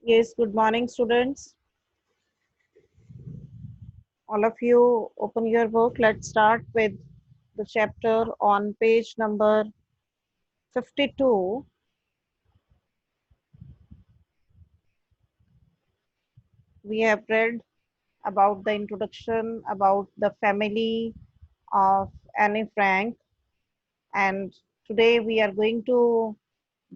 Yes, good morning, students. All of you open your book. Let's start with the chapter on page number 52. We have read about the introduction, about the family of Anne Frank, and today we are going to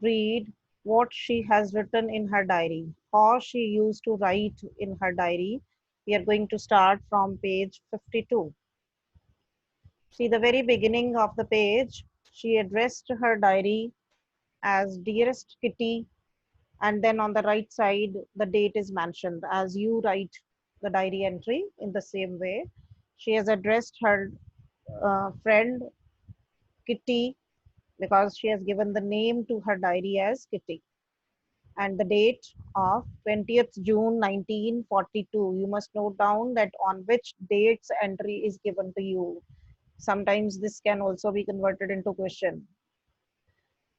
read what she has written in her diary, how she used to write in her diary. We are going to start from page 52. See the very beginning of the page, she addressed her diary as Dearest Kitty, and then on the right side, the date is mentioned as you write the diary entry in the same way. She has addressed her friend Kitty because she has given the name to her diary as Kitty. And the date of 20th June 1942. You must note down that on which dates entry is given to you. Sometimes this can also be converted into question.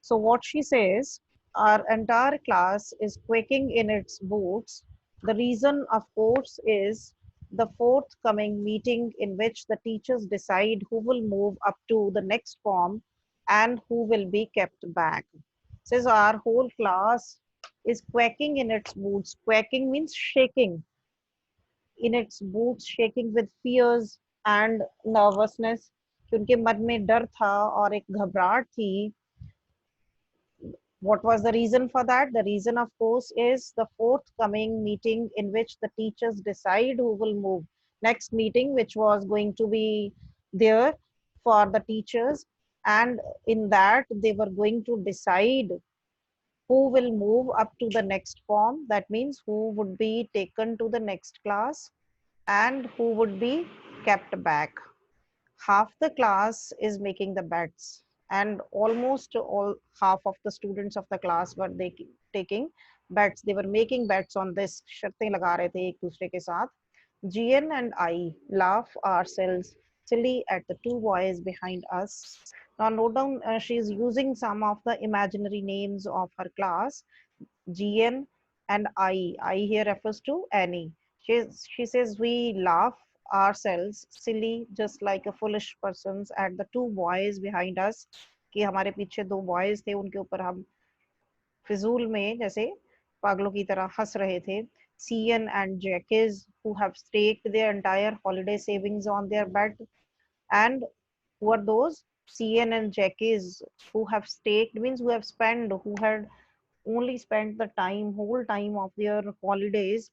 So what she says, our entire class is quaking in its boots. The reason, of course, is the forthcoming meeting in which the teachers decide who will move up to the next form and who will be kept back. Says our whole class is quaking in its boots. Quaking means shaking in its boots, shaking with fears and nervousness. कि उनके मन में डर था और एक घबराहट थी. What was the reason for that? The reason, of course, is the forthcoming meeting in which the teachers decide who will move. Next meeting, which was going to be there for the teachers, and in that they were going to decide who will move up to the next form. That means who would be taken to the next class and who would be kept back. Half the class is making the bets, and almost all half of the students of the class were they taking bets. They were making bets on this. शर्तें लगा रहे थे एक दूसरे के साथ. GN and I laugh ourselves silly at the two boys behind us. Now note down, she is using some of the imaginary names of her class. GN and I here refers to Annie. She says we laugh ourselves silly just like a foolish persons at the two boys behind us. कि हमारे पीछे दो boys थे उनके ऊपर हम फिजूल में जैसे पागलों की तरह हंस रहे थे. Cian and Jacques who have staked their entire holiday savings on their bet. And who are those? Cian and Jacques who have staked means who have spent, who had only spent the time, whole time of their holidays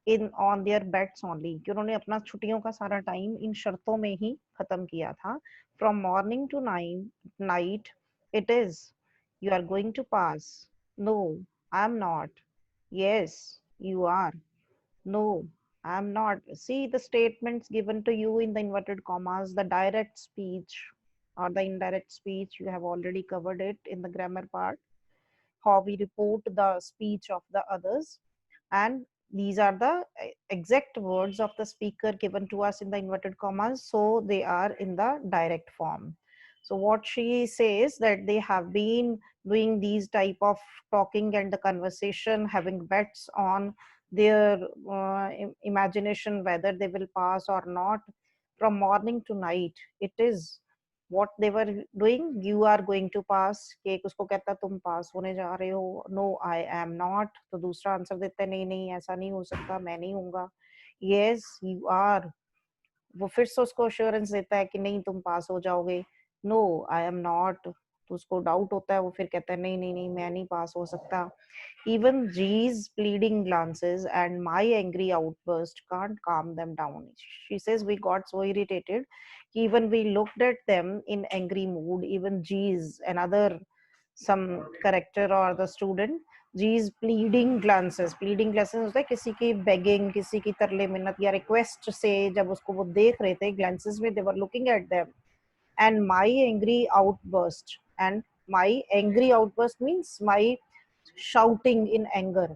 in on their bets only, कि उन्होंने अपना छुट्टियों का सारा time in शर्तों में ही खत्म किया था. From morning to night it is, you are going to pass. No, I am not. Yes, you are. No, I am not. See the statements given to you in the inverted commas, the direct speech or the indirect speech, you have already covered it in the grammar part, how we report the speech of the others. And these are the exact words of the speaker given to us in the inverted commas, so they are in the direct form. So what she says that they have been doing these type of talking and the conversation, having bets on their imagination whether they will pass or not from morning to night. It is what they were doing. You are going to pass, कि एक उसको कहता तुम पास होने जा रहे हो. No, I am not. तो दूसरा आंसर देता है नहीं नहीं ऐसा नहीं हो सकता, मैं नहीं होऊंगा. Yes, you are. वो फिर से उसको अश्योरेंस देता है कि नहीं तुम पास हो जाओगे. No, I am not. तो उसको डाउट होता है, वो फिर कहता है नहीं नहीं नहीं मैं नहीं पास हो सकता. Even G's pleading glances and my angry outburst can't calm them down. She says we got so irritated. Even we looked at them in angry mood. Even G's, another some character or the student, G's pleading glances. Pleading glances होता है किसी की begging, किसी की तरले मिन्नत या request से जब उसको वो देख रहे थे glances में, they were looking at them. And my angry outburst, and my angry outburst means my shouting in anger.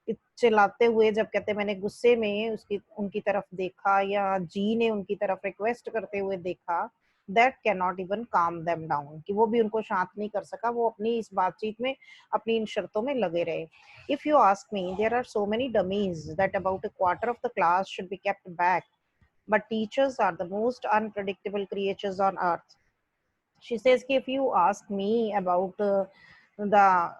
चिल्लाते हुए जब कहते मैंने गुस्से में उसकी उनकी तरफ देखा या जी ने उनकी तरफ रिक्वेस्ट करते हुए देखा, that cannot even calm them down, कि वो भी उनको शांत नहीं कर सका, वो अपनी इस बातचीत में अपनी इन शर्तों में लगे रहे. If you ask me, there are so many dummies that about a quarter of the class should be kept back, but teachers are the most unpredictable creatures on earth. She says कि if you ask me about the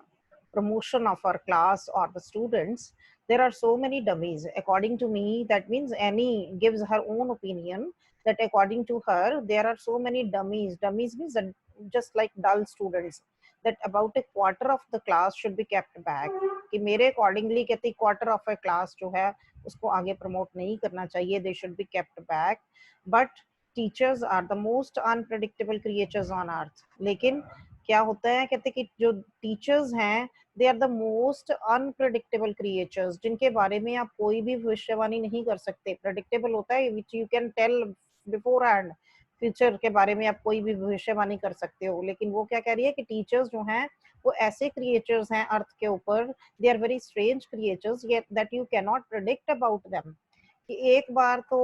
promotion of our class or the students, there are so many dummies. According to me, that means Annie gives her own opinion that according to her, there are so many dummies. Dummies means that just like dull students. That about a quarter of the class should be kept back. कि मेरे accordingly कहती quarter of a class जो है उसको आगे promote नहीं करना चाहिए. They should be kept back. But teachers are the most unpredictable creatures on earth. लेकिन क्या होता है, कहते कि जो टीचर्स हैं they are the most unpredictable creatures, जिनके बारे में आप कोई भी भविष्यवाणी नहीं कर सकते. प्रेडिक्टेबल होता है which you can tell beforehand, future के बारे में आप कोई भी भविष्यवाणी कर सकते हो. लेकिन वो क्या कह रही है कि टीचर्स जो हैं वो ऐसे क्रिएचर्स हैं अर्थ के ऊपर, they are very strange creatures that you cannot predict about them. कि एक बार तो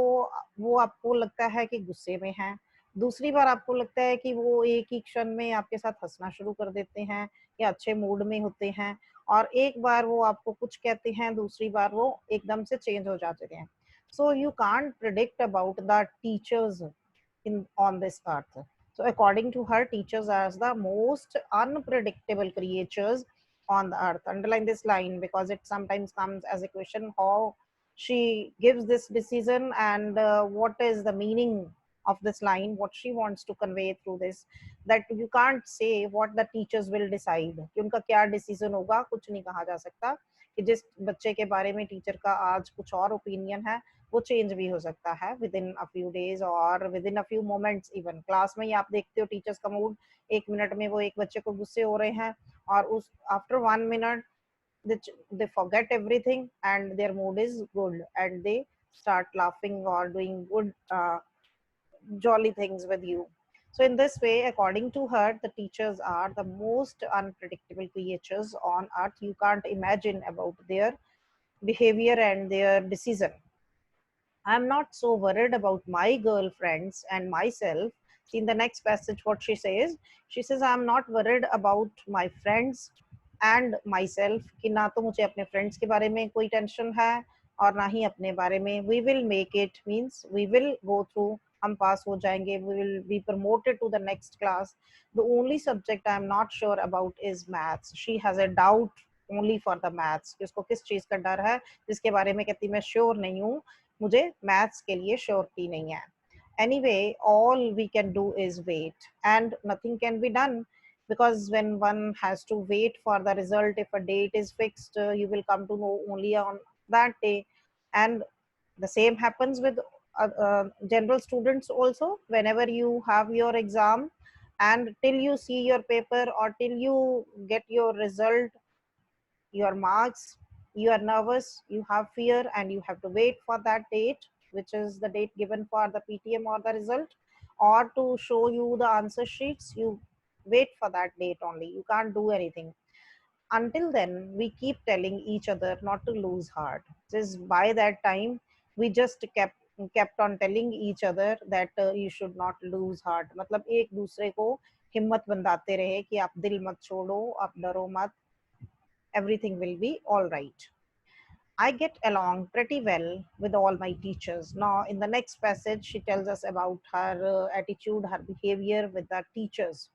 वो आपको लगता है कि गुस्से में है, दूसरी बार आपको लगता है कि वो एक ही क्षण में आपके साथ हंसना शुरू कर देते हैं या अच्छे मूड में होते हैं, और एक बार वो आपको कुछ कहते हैं, दूसरी बार वो एकदम से चेंज हो जाते हैं. So you can't predict about the teachers in on this earth. So according to her, teachers are the most unpredictable creatures on the earth. Underline this line because it sometimes comes as a question how she gives this decision and what is the meaning of this line, what she wants to convey through this, that you can't say what the teachers will decide कि उनका क्या decision होगा, कुछ नहीं कहा जा सकता. कि जिस बच्चे के बारे में टीचर का आज कुछ और ओपिनियन है वो चेंज भी हो सकता है within a few days or within a few moments. Even class में ही आप देखते हो टीचर्स का मूड, एक मिनट में वो एक बच्चे को गुस्से हो रहे हैं और उस after 1 minute they forget everything and their mood is good and they start laughing or doing good jolly things with you. So in this way, according to her, the teachers are the most unpredictable creatures on earth. You can't imagine about their behavior and their decision. I'm not so worried about my girlfriends and myself. See, in the next passage, what she says, I'm not worried about my friends and myself. कि ना तो मुझे अपने friends के बारे में कोई tension है और ना ही अपने बारे में. We will make it means we will go through. हम पास हो जाएंगे. We will be promoted to the next class. The only subject I'm not sure about is maths. She has a doubt only for the maths. कि उसको किस चीज का डर है जिसके बारे में कहती मैं sure नहीं हूँ, मुझे मैथ्स के लिए श्योरिटी नहीं है. Anyway, all we can do is wait and nothing can be done because when one has to wait for the result, if a date is fixed, you will come to know only on that day. And the same happens with general students also. Whenever you have your exam and till you see your paper or till you get your result, your marks, you are nervous, you have fear, and you have to wait for that date, which is the date given for the PTM or the result, or to show you the answer sheets. You wait for that date only. You can't do anything. Until then, we keep telling each other not to lose heart. Just by that time, we just kept on telling each other that you should not lose heart. मतलब एक दूसरे को हिम्मत बंधाते रहे कि आप दिल मत छोड़ो, आप डरो मत, everything will be all right. I get along pretty well with all my teachers. Now, in the next passage, she tells us about her attitude, her behavior with the teachers.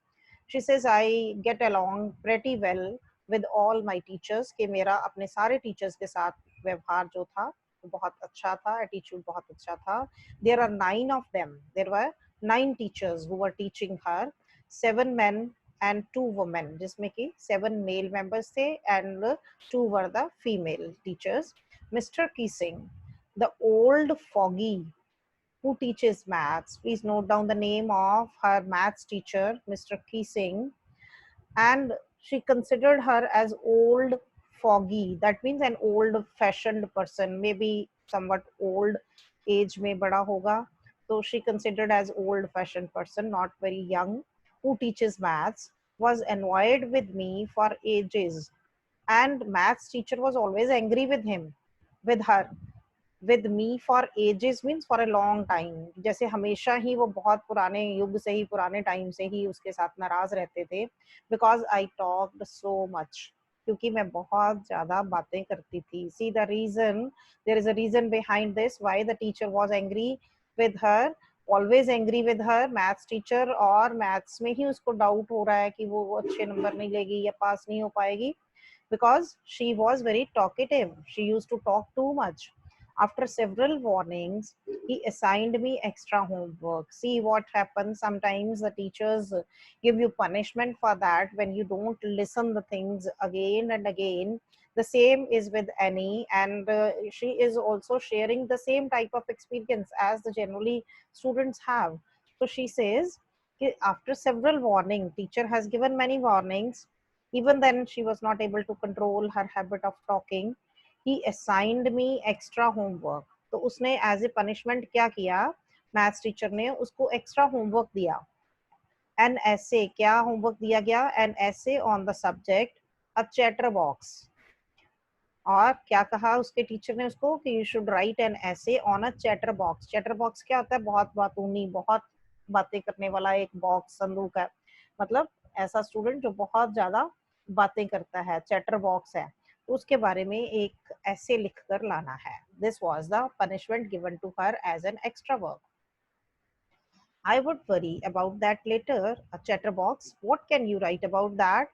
She says, I get along pretty well with all my teachers. कि मेरा अपने सारे teachers के साथ व्यवहार जो था वो बहुत अच्छा था, attitude बहुत अच्छा था. There are 9 of them. There were 9 teachers who were teaching her, 7 men and 2 women, जिसमें कि 7 male members थे and 2 were the female teachers. Mr. Keesing, the old fogey who teaches maths. Please note down the name of her maths teacher, Mr. Keesing. And she considered her as old foggy. That means an old fashioned person, maybe somewhat old age में बड़ा होगा. So she considered as old fashioned person, not very young, who teaches maths, was annoyed with me for ages. And maths teacher was always angry with him, with her. with me for ages means for a long time, जैसे हमेशा ही वो बहुत पुराने युग से ही, पुराने time से ही उसके साथ नाराज रहते थे, because I talked so much, क्योंकि मैं बहुत ज्यादा बातें करती थी. See the reason, there is a reason behind this why the teacher was angry with her, always angry with her, maths teacher, और मैथ्स में ही उसको डाउट हो रहा है कि वो अच्छे नंबर नहीं लेगी या पास नहीं हो पाएगी, because she was very talkative. She used to talk too much. After several warnings, he assigned me extra homework. See what happens. Sometimes the teachers give you punishment for that when you don't listen the things again and again. The same is with Annie, and she is also sharing the same type of experience as the generally students have. So she says, after several warnings, teacher has given many warnings, even then, she was not able to control her habit of talking. He assigned me extra homework. तो उसने as a punishment क्या किया? Maths teacher ने उसको extra homework दिया. An essay, क्या homework दिया गया? An essay on the subject, a chatterbox. और क्या कहा उसके टीचर ने उसको कि you should write an essay on a chatterbox. Chatterbox क्या होता है? बहुत बातूनी, बहुत बातें करने वाला एक बॉक्स, संदूक है. मतलब ऐसा स्टूडेंट जो बहुत ज्यादा बातें करता है, चैटर बॉक्स है. उसके बारे में एक ऐसे लिख कर लाना है. This was the punishment given to her as an extra work. I would worry about that later. A chatterbox, what can you write about that?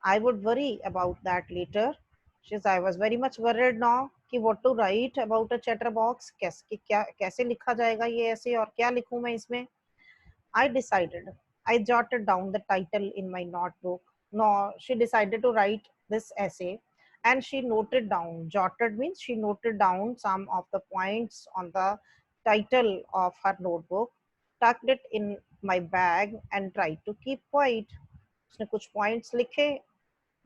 I would worry about that later. She says, I was very much worried now कि what to write about a chatterbox, कैसे लिखा जाएगा ये ऐसे, और क्या लिखूं मैं इसमें. I decided. I jotted down the title in my notebook. No, she decided to write this essay, and she noted down. Jotted means she noted down some of the points on the title of her notebook, tucked it in my bag, and tried to keep quiet. उसने कुछ points लिखे,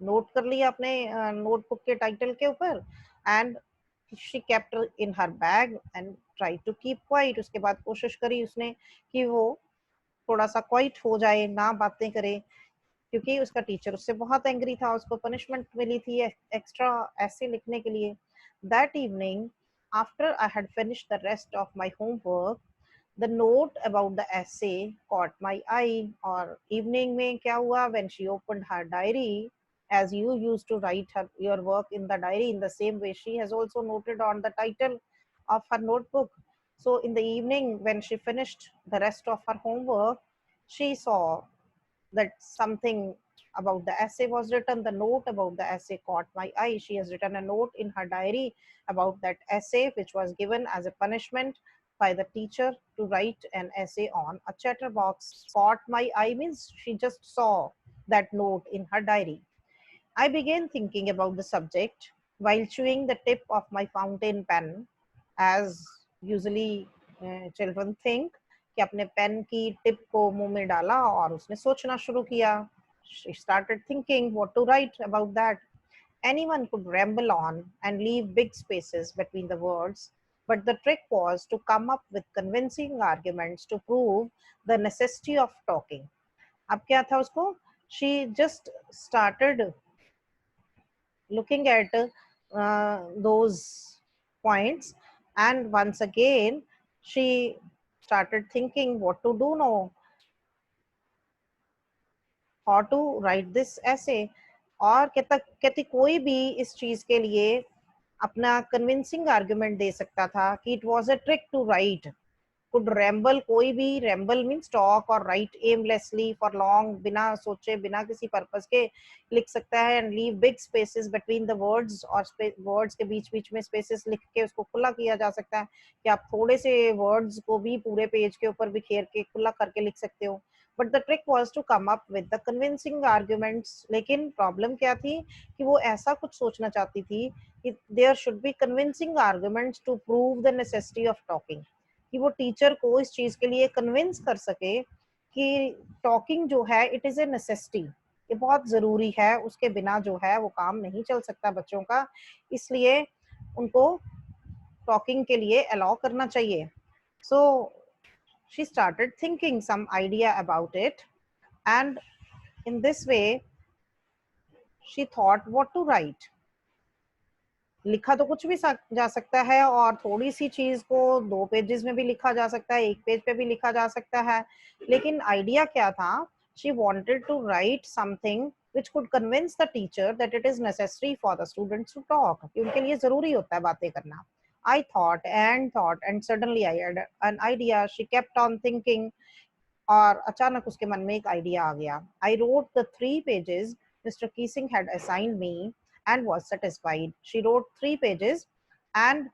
note कर लिया अपने notebook के title के ऊपर, and she kept it in her bag and tried to keep quiet. उसके बाद कोशिश करी उसने कि वो थोड़ा सा क्वाइट हो जाए, ना बातें करे, क्योंकि उसका टीचर उससे बहुत एंग्री था, उसको पनिशमेंट मिली थी एक्स्ट्रा ऐसे लिखने के लिए. That evening, after I had finished the rest of my homework, the note about the essay caught my eye. और इवनिंग में क्या हुआ, when she opened her diary, as you used to write your work in the diary, in the same way she has also noted on the title of her notebook. So in the evening, when she finished the rest of her homework, she saw that something about the essay was written. The note about the essay caught my eye. She has written a note in her diary about that essay, which was given as a punishment by the teacher to write an essay on a chatterbox. Caught my eye means she just saw that note in her diary. I began thinking about the subject while chewing the tip of my fountain pen, as usually children think, कि अपने pen की tip को मुंह में डाला और उसने सोचना शुरू किया. She started thinking what to write about that. Anyone could ramble on and leave big spaces between the words, but the trick was to come up with convincing arguments to prove the necessity of talking. अब क्या था उसको? She just started looking at those points, and once again she started thinking what to do now, how to write this essay. और कहती कोई भी इस चीज के लिए अपना कन्विंसिंग आर्गुमेंट दे सकता था कि it was a trick to write. could ramble, कोई भी, ramble means talk or write aimlessly for long, बिना सोचे, बिना किसी पर्पस के लिख सकता है, and leave big spaces between the words, और words के बीच बीच में spaces लिख के उसको खुला किया जा सकता है, कि आप थोड़े से words को भी पूरे पेज के ऊपर बिखेर के खुला करके लिख सकते हो. But the trick was to come up with the convincing arguments. लेकिन प्रॉब्लम क्या थी कि वो ऐसा कुछ सोचना चाहती थी कि there should be convincing arguments to prove the necessity of talking, कि वो टीचर को इस चीज के लिए कन्विंस कर सके कि टॉकिंग जो है इट इज ए नेसेसिटी, ये बहुत जरूरी है, उसके बिना जो है वो काम नहीं चल सकता बच्चों का, इसलिए उनको टॉकिंग के लिए अलाउ करना चाहिए. So she started thinking some idea about it, and in this way she thought what to write. लिखा तो कुछ भी जा सकता है, और थोड़ी सी चीज को 2 पेजेस में भी लिखा जा सकता है, 1 पेज पे भी लिखा जा सकता है, लेकिन आइडिया क्या था, she wanted to write something which could convince the teacher that it is necessary for the students to talk, कि उनके लिए जरूरी होता है बातें करना. I thought and suddenly I had an idea. She kept on thinking, और अचानक उसके मन में एक आइडिया आ गया. I wrote the 3 pages Mr. Keesing had assigned me and was satisfied. She wrote 3 pages and